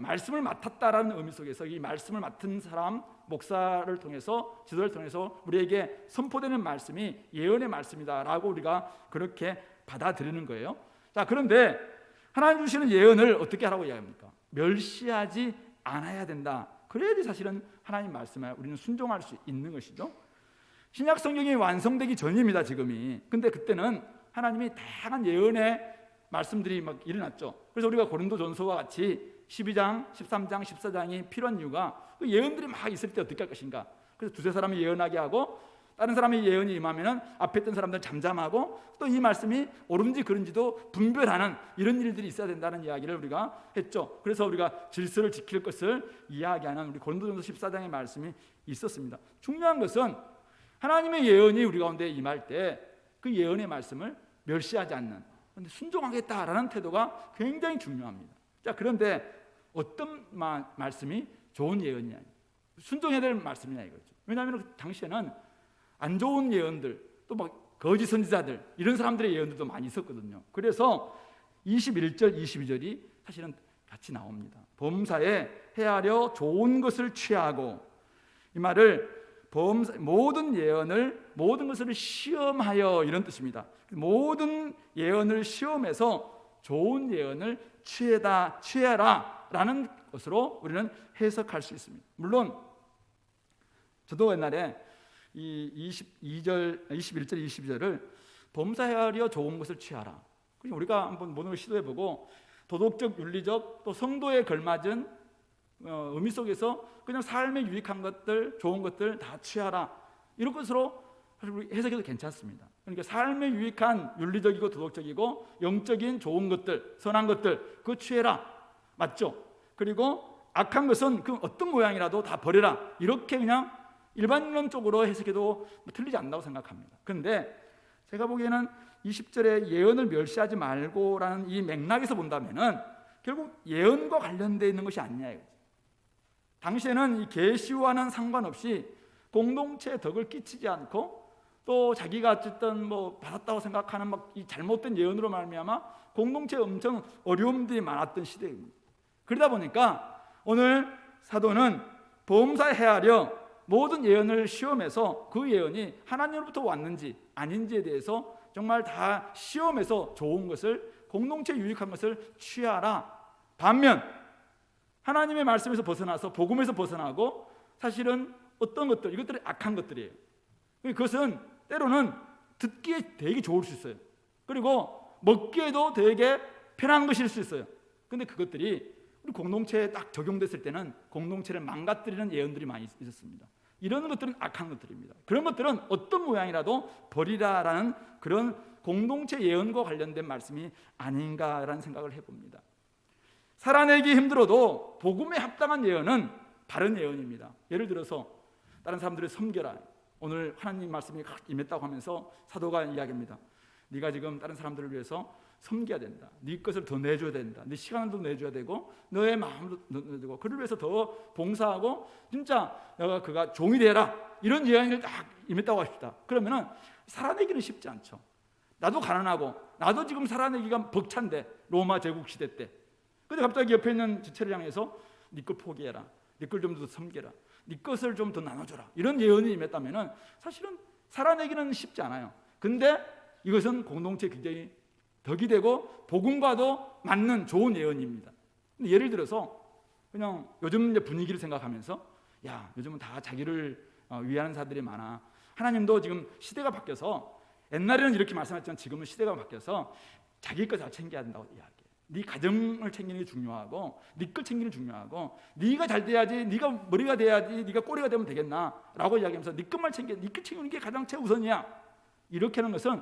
말씀을 맡았다라는 의미 속에서 이 말씀을 맡은 사람, 목사를 통해서, 지도를 통해서 우리에게 선포되는 말씀이 예언의 말씀이다라고 우리가 그렇게 받아들이는 거예요. 자, 그런데 하나님 주시는 예언을 어떻게 하라고 이야기합니까? 멸시하지 않아야 된다. 그래야지 사실은 하나님 말씀에 우리는 순종할 수 있는 것이죠. 신약 성경이 완성되기 전입니다, 지금이. 근데 그때는 하나님이 다양한 예언의 말씀들이 막 일어났죠. 그래서 우리가 고린도전서와 같이 12장, 13장, 14장이 필요한 이유가 그 예언들이 막 있을 때 어떻게 할 것인가. 그래서 두세 사람이 예언하게 하고 다른 사람이 예언이 임하면 앞에 있던 사람들은 잠잠하고 또 이 말씀이 옳은지 그른지도 분별하는 이런 일들이 있어야 된다는 이야기를 우리가 했죠. 그래서 우리가 질서를 지킬 것을 이야기하는 우리 고린도전서 14장의 말씀이 있었습니다. 중요한 것은 하나님의 예언이 우리 가운데 임할 때 그 예언의 말씀을 멸시하지 않는, 순종하겠다라는 태도가 굉장히 중요합니다. 자, 그런데 어떤 말씀이 좋은 예언이냐, 순종해야 될 말씀이냐 이거죠. 왜냐하면 그 당시에는 안 좋은 예언들, 또 막 거짓 선지자들 이런 사람들의 예언들도 많이 있었거든요. 그래서 21절, 22절이 사실은 같이 나옵니다. 범사에 헤아려 좋은 것을 취하고, 이 말을 모든 예언을, 모든 것을 시험하여 이런 뜻입니다. 모든 예언을 시험해서 좋은 예언을 취해라 라는 것으로 우리는 해석할 수 있습니다. 물론 저도 옛날에 이 22절, 21절, 22절을 범사헤아려 좋은 것을 취하라, 우리가 한번 모든 걸 시도해보고 도덕적, 윤리적, 또 성도에 걸맞은 의미 속에서 그냥 삶에 유익한 것들, 좋은 것들 다 취하라, 이런 것으로 해석해도 괜찮습니다. 그러니까 삶에 유익한 윤리적이고 도덕적이고 영적인 좋은 것들, 선한 것들 그거 취해라, 맞죠? 그리고 악한 것은 그 어떤 모양이라도 다 버려라, 이렇게 그냥 일반론적으로 해석해도 틀리지 않는다고 생각합니다. 그런데 제가 보기에는 20절에 예언을 멸시하지 말고라는 이 맥락에서 본다면은 결국 예언과 관련되어 있는 것이 아니냐 이거죠. 당시에는 이 계시와는 상관없이 공동체에 덕을 끼치지 않고 또 자기가 어쨌든 뭐 받았다고 생각하는 막 이 잘못된 예언으로 말미암아 공동체에 엄청 어려움들이 많았던 시대입니다. 그러다 보니까 오늘 사도는 범사에 헤아려 모든 예언을 시험해서 그 예언이 하나님으로부터 왔는지 아닌지에 대해서 정말 다 시험해서 좋은 것을, 공동체에 유익한 것을 취하라. 반면 하나님의 말씀에서 벗어나서 복음에서 벗어나고 사실은 어떤 것들, 이것들이 악한 것들이에요. 그것은 때로는 듣기에 되게 좋을 수 있어요. 그리고 먹기에도 되게 편한 것일 수 있어요. 근데 그것들이 우리 공동체에 딱 적용됐을 때는 공동체를 망가뜨리는 예언들이 많이 있었습니다. 이런 것들은 악한 것들입니다. 그런 것들은 어떤 모양이라도 버리라라는 그런 공동체 예언과 관련된 말씀이 아닌가라는 생각을 해봅니다. 살아내기 힘들어도 복음에 합당한 예언은 바른 예언입니다. 예를 들어서 다른 사람들을 섬겨라. 오늘 하나님 말씀이 임했다고 하면서 사도가 이야기합니다. 네가 지금 다른 사람들을 위해서 섬겨야 된다. 네 것을 더 내줘야 된다. 네 시간을 더 내줘야 되고 너의 마음도 내주고 그를 위해서 더 봉사하고 진짜 그가 종이 되라. 이런 예언을 딱 임했다고 합시다. 그러면은 살아내기는 쉽지 않죠. 나도 가난하고 나도 지금 살아내기가 벅찬데 로마 제국 시대 때. 근데 갑자기 옆에 있는 지체를 향해서 네 걸 포기해라. 네 걸 좀 더 섬겨라. 네 것을 좀 더 나눠줘라. 이런 예언이 임했다면은 사실은 살아내기는 쉽지 않아요. 근데 이것은 공동체에 굉장히 덕이 되고 복음과도 맞는 좋은 예언입니다. 근데 예를 들어서 그냥 요즘 분위기를 생각하면서 야, 요즘은 다 자기를 위하는 사람들이 많아. 하나님도 지금 시대가 바뀌어서 옛날에는 이렇게 말씀하셨지만 지금은 시대가 바뀌어서 자기 것 다 챙겨야 된다고 이야기해요. 네 가정을 챙기는 게 중요하고 네 걸 챙기는 게 중요하고 네가 잘 돼야지, 네가 머리가 돼야지, 네가 꼬리가 되면 되겠나라고 이야기하면서 네 것만 챙겨, 네 걸 챙기는 게 가장 최우선이야. 이렇게 하는 것은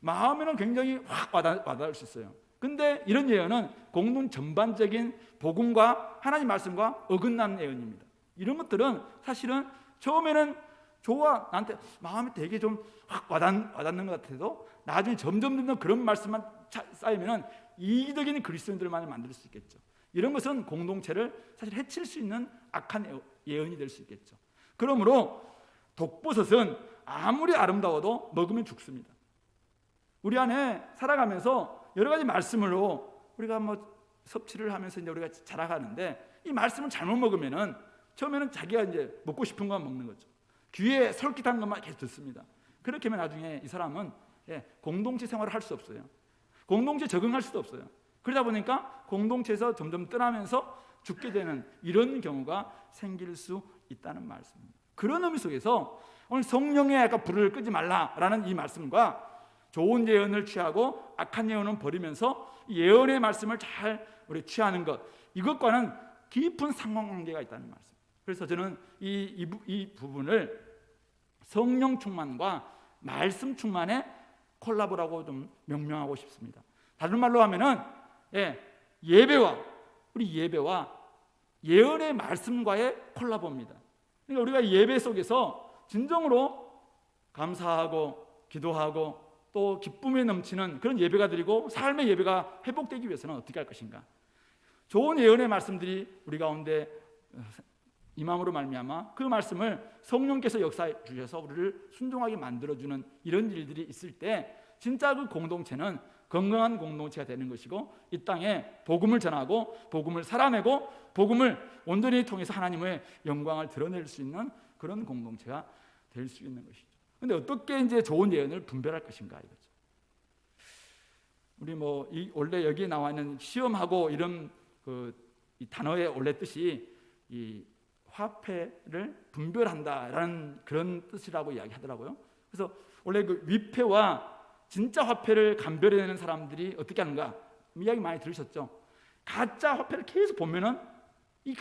마음에는 굉장히 확 와닿을 수 있어요. 근데 이런 예언은 공동 전반적인 복음과 하나님 말씀과 어긋나는 예언입니다. 이런 것들은 사실은 처음에는 좋아, 나한테 마음이 되게 좀 확 와닿는 것 같아도 나중에 점점 그런 말씀만 쌓이면은 이기적인 그리스도인들만을 만들 수 있겠죠. 이런 것은 공동체를 사실 해칠 수 있는 악한 예언이 될 수 있겠죠. 그러므로 독버섯은 아무리 아름다워도 먹으면 죽습니다. 우리 안에 살아가면서 여러 가지 말씀으로 우리가 뭐 섭취를 하면서 이제 우리가 자라가는데 이 말씀을 잘못 먹으면은 처음에는 자기가 이제 먹고 싶은 것만 먹는 거죠. 귀에 솔깃한 것만 계속 듣습니다. 그렇게 하면 나중에 이 사람은 공동체 생활을 할 수 없어요. 공동체에 적응할 수도 없어요. 그러다 보니까 공동체에서 점점 떠나면서 죽게 되는 이런 경우가 생길 수 있다는 말씀입니다. 그런 의미 속에서 오늘 성령의 약간 불을 끄지 말라라는 이 말씀과 좋은 예언을 취하고 악한 예언은 버리면서 예언의 말씀을 잘 우리 취하는 것, 이것과는 깊은 상관관계가 있다는 말씀. 그래서 저는 이 부분을 성령 충만과 말씀 충만의 콜라보라고 좀 명명하고 싶습니다. 다른 말로 하면은 우리 예배와 예언의 말씀과의 콜라보입니다. 그러니까 우리가 예배 속에서 진정으로 감사하고 기도하고 또 기쁨에 넘치는 그런 예배가 드리고 삶의 예배가 회복되기 위해서는 어떻게 할 것인가? 좋은 예언의 말씀들이 우리 가운데 임함으로 말미암아 그 말씀을 성령께서 역사해 주셔서 우리를 순종하게 만들어주는 이런 일들이 있을 때 진짜 그 공동체는 건강한 공동체가 되는 것이고 이 땅에 복음을 전하고 복음을 살아내고 복음을 온전히 통해서 하나님의 영광을 드러낼 수 있는 그런 공동체가 될 수 있는 것이죠. 그런데 어떻게 이제 좋은 예언을 분별할 것인가 이거죠. 우리 원래 여기에 나와 있는 시험하고 이런 이 단어의 원래 뜻이 이 화폐를 분별한다라는 그런 뜻이라고 이야기하더라고요. 그래서 원래 그 위패와 진짜 화폐를 감별해내는 사람들이 어떻게 하는가 이야기 많이 들으셨죠. 가짜 화폐를 계속 보면은 이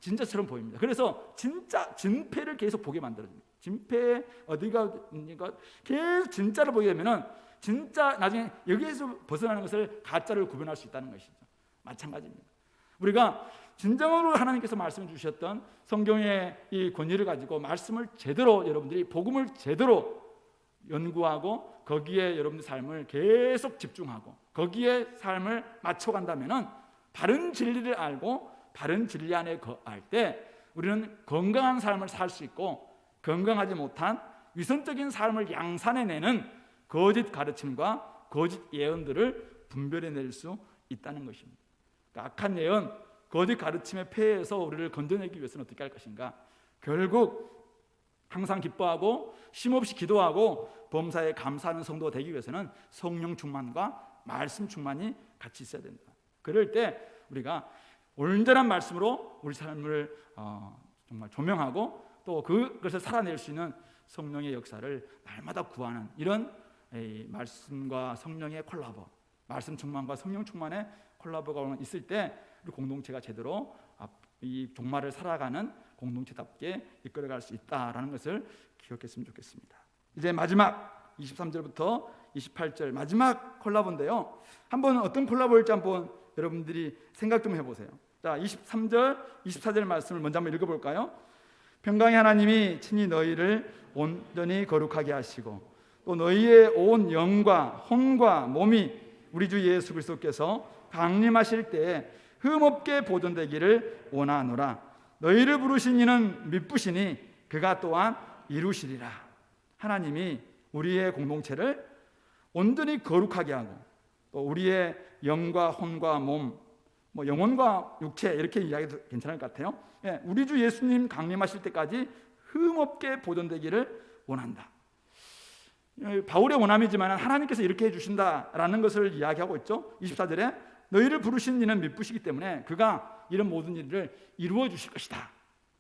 진짜처럼 보입니다. 그래서 진짜 진패를 계속 보게 만들어줍니다. 진패 어디가 계속 진짜를 보게 되면은 진짜 나중에 여기에서 벗어나는 것을 가짜를 구분할 수 있다는 것이죠. 마찬가지입니다. 우리가 진정으로 하나님께서 말씀 주셨던 성경의 이 권위를 가지고 말씀을 제대로 여러분들이 복음을 제대로 연구하고 거기에 여러분들 삶을 계속 집중하고 거기에 삶을 맞춰간다면은 바른 진리를 알고 바른 진리 안에 거할 때 우리는 건강한 삶을 살 수 있고 건강하지 못한 위선적인 삶을 양산해내는 거짓 가르침과 거짓 예언들을 분별해낼 수 있다는 것입니다. 그러니까 악한 예언, 거짓 가르침의 폐해에서 우리를 건져내기 위해서는 어떻게 할 것인가? 결국 항상 기뻐하고 쉼없이 기도하고 범사에 감사하는 성도가 되기 위해서는 성령 충만과 말씀 충만이 같이 있어야 된다. 그럴 때 우리가 온전한 말씀으로 우리 삶을 정말 조명하고 또 그것을 살아낼 수 있는 성령의 역사를 날마다 구하는 이런 말씀과 성령의 콜라보, 말씀 충만과 성령 충만의 콜라보가 있을 때 우리 공동체가 제대로 이 종말을 살아가는 공동체답게 이끌어갈 수 있다라는 것을 기억했으면 좋겠습니다. 이제 마지막 23절부터 28절 마지막 콜라보인데요. 한번 어떤 콜라보일지 한번 여러분들이 생각 좀 해보세요. 자, 23절, 24절 말씀을 먼저 한번 읽어볼까요? 평강의 하나님이 친히 너희를 온전히 거룩하게 하시고 또 너희의 온 영과 혼과 몸이 우리 주 예수 그리스도께서 강림하실 때에 흠없게 보존되기를 원하노라. 너희를 부르신 이는 미쁘시니 그가 또한 이루시리라. 하나님이 우리의 공동체를 온전히 거룩하게 하고 또 우리의 영과 혼과 몸, 영혼과 육체 이렇게 이야기해도 괜찮을 것 같아요. 우리 주 예수님 강림하실 때까지 흠없게 보존되기를 원한다. 바울의 원함이지만 하나님께서 이렇게 해주신다라는 것을 이야기하고 있죠. 24절에 너희를 부르신 이는 미쁘시기 때문에 그가 이런 모든 일을 이루어 주실 것이다.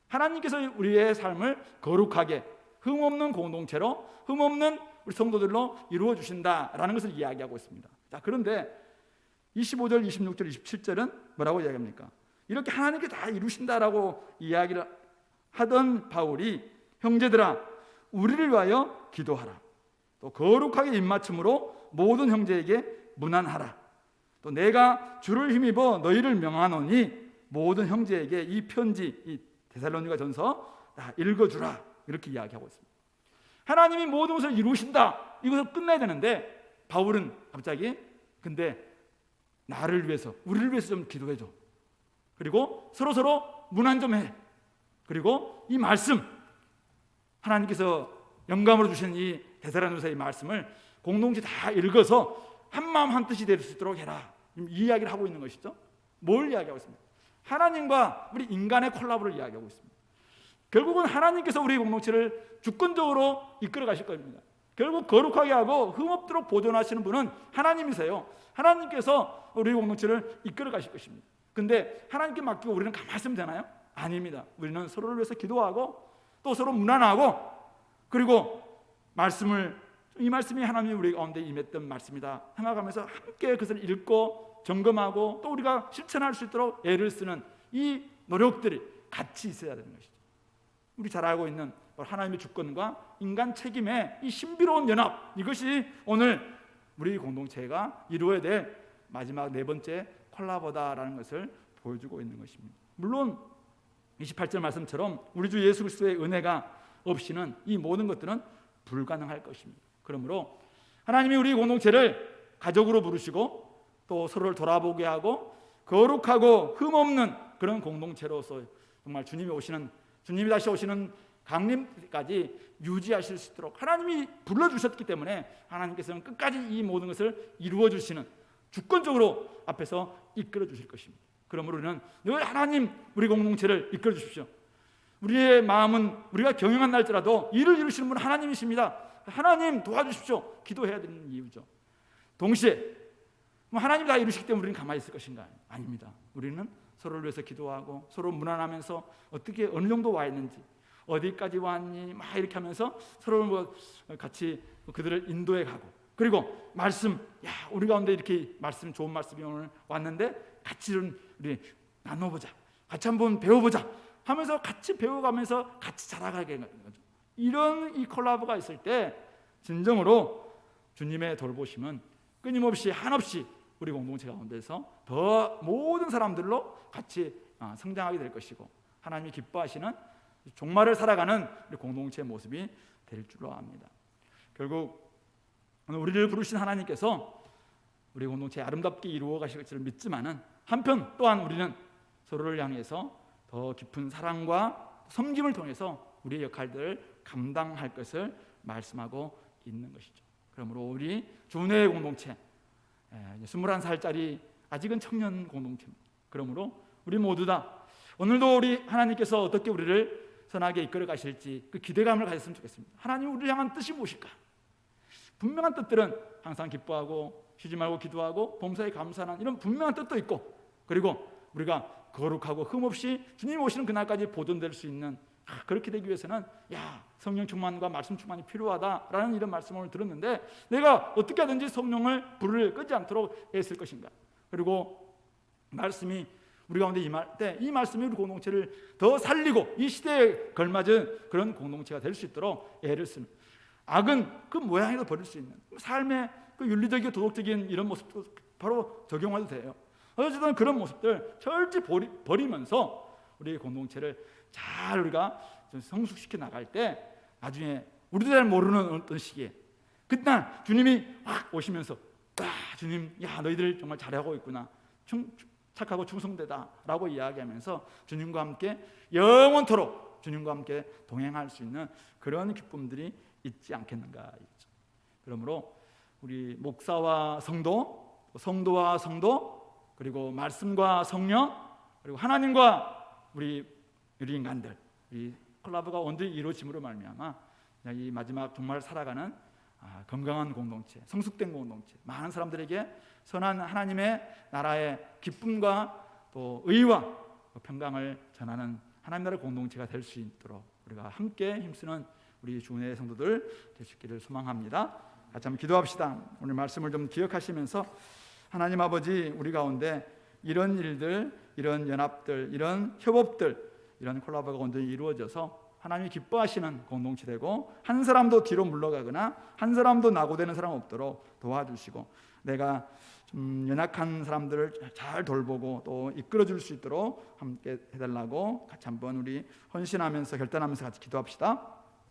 하나님께서 우리의 삶을 거룩하게 흠없는 공동체로 흠없는 우리 성도들로 이루어 주신다라는 것을 이야기하고 있습니다. 자, 그런데 25절, 26절, 27절은 뭐라고 이야기합니까? 이렇게 하나님께 다 이루신다라고 이야기를 하던 바울이 형제들아 우리를 위하여 기도하라. 또 거룩하게 입맞춤으로 모든 형제에게 문안하라. 또 내가 주를 힘입어 너희를 명하노니 모든 형제에게 이 편지, 이 데살로니가 전서 다 읽어주라. 이렇게 이야기하고 있습니다. 하나님이 모든 것을 이루신다. 이것을 끝내야 되는데 바울은 갑자기 근데 나를 위해서, 우리를 위해서 좀 기도해줘. 그리고 서로 문안 좀 해. 그리고 이 말씀, 하나님께서 영감으로 주신 이 데살로니가서의 말씀을 공동체 다 읽어서 한 마음 한 뜻이 될 수 있도록 해라. 이 이야기를 하고 있는 것이죠. 뭘 이야기하고 있습니까? 하나님과 우리 인간의 콜라보를 이야기하고 있습니다. 결국은 하나님께서 우리 공동체를 주권적으로 이끌어 가실 겁니다. 결국 거룩하게 하고 흠없도록 보존하시는 분은 하나님이세요. 하나님께서 우리 공동체를 이끌어 가실 것입니다. 근데 하나님께 맡기고 우리는 가만히 있으면 되나요? 아닙니다. 우리는 서로를 위해서 기도하고 또 서로 문안하고 그리고 이 말씀이 하나님이 우리 가운데 임했던 말씀이다 생각하면서 함께 그것을 읽고 점검하고 또 우리가 실천할 수 있도록 애를 쓰는 이 노력들이 같이 있어야 되는 것이죠. 우리 잘 알고 있는 하나님의 주권과 인간 책임의 이 신비로운 연합, 이것이 오늘 우리 공동체가 이루어야 될 마지막 네 번째 콜라보다라는 것을 보여주고 있는 것입니다. 물론 28절 말씀처럼 우리 주 예수 그리스도의 은혜가 없이는 이 모든 것들은 불가능할 것입니다. 그러므로 하나님이 우리 공동체를 가족으로 부르시고 또 서로를 돌아보게 하고 거룩하고 흠없는 그런 공동체로서 정말 주님이 다시 오시는 강림까지 유지하실 수 있도록 하나님이 불러주셨기 때문에 하나님께서는 끝까지 이 모든 것을 이루어 주시는 주권적으로 앞에서 이끌어 주실 것입니다. 그러므로 우리는 늘 하나님 우리 공동체를 이끌어 주십시오. 우리의 마음은 우리가 경영한 날짜라도 일을 이루시는 분은 하나님이십니다. 하나님 도와주십시오. 기도해야 되는 이유죠. 동시에 하나님이 다 이루시기 때문에 우리는 가만히 있을 것인가? 아닙니다. 우리는 서로를 위해서 기도하고 서로 문안하면서 어떻게 어느 정도 와 있는지 어디까지 왔니? 막 이렇게 하면서 서로 같이 그들을 인도해 가고 그리고 말씀, 우리 가운데 이렇게 좋은 말씀이 오늘 왔는데 같이 우리 나눠보자. 같이 한번 배워보자. 하면서 같이 배워가면서 같이 자라가게 되는 거죠. 이런 이 콜라보가 있을 때 진정으로 주님의 돌보심은 끊임없이 한없이 우리 공동체 가운데서 더 모든 사람들로 같이 성장하게 될 것이고 하나님이 기뻐하시는 종말을 살아가는 우리 공동체의 모습이 될 줄로 압니다. 결국 우리를 부르신 하나님께서 우리 공동체 아름답게 이루어 가실 것을 믿지만은 한편 또한 우리는 서로를 향해서 더 깊은 사랑과 섬김을 통해서 우리의 역할들을 감당할 것을 말씀하고 있는 것이죠. 그러므로 우리 주은혜의 공동체 21살짜리 아직은 청년 공동체입니다. 그러므로 우리 모두 다 오늘도 우리 하나님께서 어떻게 우리를 선하게 이끌어 가실지 그 기대감을 가졌으면 좋겠습니다. 하나님 우리를 향한 뜻이 무엇일까? 분명한 뜻들은 항상 기뻐하고 쉬지 말고 기도하고 범사에 감사하는 이런 분명한 뜻도 있고, 그리고 우리가 거룩하고 흠없이 주님 오시는 그날까지 보존될 수 있는 그렇게 되기 위해서는 성령 충만과 말씀 충만이 필요하다라는 이런 말씀을 오늘 들었는데, 내가 어떻게 하든지 성령을 불을 끄지 않도록 애쓸 것인가? 그리고 말씀이 우리 가운데 임할 때 이 말씀이 우리 공동체를 더 살리고 이 시대에 걸맞은 그런 공동체가 될 수 있도록 애를 쓰는, 악은 그 모양에도 버릴 수 있는 삶의 그 윤리적이고 도덕적인 이런 모습도 바로 적용해도 돼요. 어쨌든 그런 모습들 철저히 버리면서 우리 공동체를 잘 우리가 좀 성숙시켜 나갈 때 나중에 우리도 잘 모르는 어떤 시기에 그날 주님이 확 오시면서 주님 너희들 정말 잘하고 있구나, 착하고 충성되다 라고 이야기하면서 주님과 함께 영원토록 주님과 함께 동행할 수 있는 그런 기쁨들이 있지 않겠는가. 그러므로 우리 목사와 성도, 성도와 성도, 그리고 말씀과 성령, 그리고 하나님과 우리 인간들, 이 콜라보가 온전히 이루어짐으로 말미암아 이 마지막 정말 살아가는 건강한 공동체, 성숙된 공동체, 많은 사람들에게 선한 하나님의 나라의 기쁨과 또 의와 평강을 전하는 하나님 나라 공동체가 될 수 있도록 우리가 함께 힘쓰는 우리 주은혜 성도들 될 수 있기를 소망합니다. 같이 한번 기도합시다. 오늘 말씀을 좀 기억하시면서 하나님 아버지, 우리 가운데 이런 일들, 이런 연합들, 이런 협업들, 이런 콜라보가 온전히 이루어져서 하나님이 기뻐하시는 공동체 되고 한 사람도 뒤로 물러가거나 한 사람도 낙오되는 사람 없도록 도와주시고, 내가 좀 연약한 사람들을 잘 돌보고 또 이끌어줄 수 있도록 함께 해달라고 같이 한번 우리 헌신하면서 결단하면서 같이 기도합시다.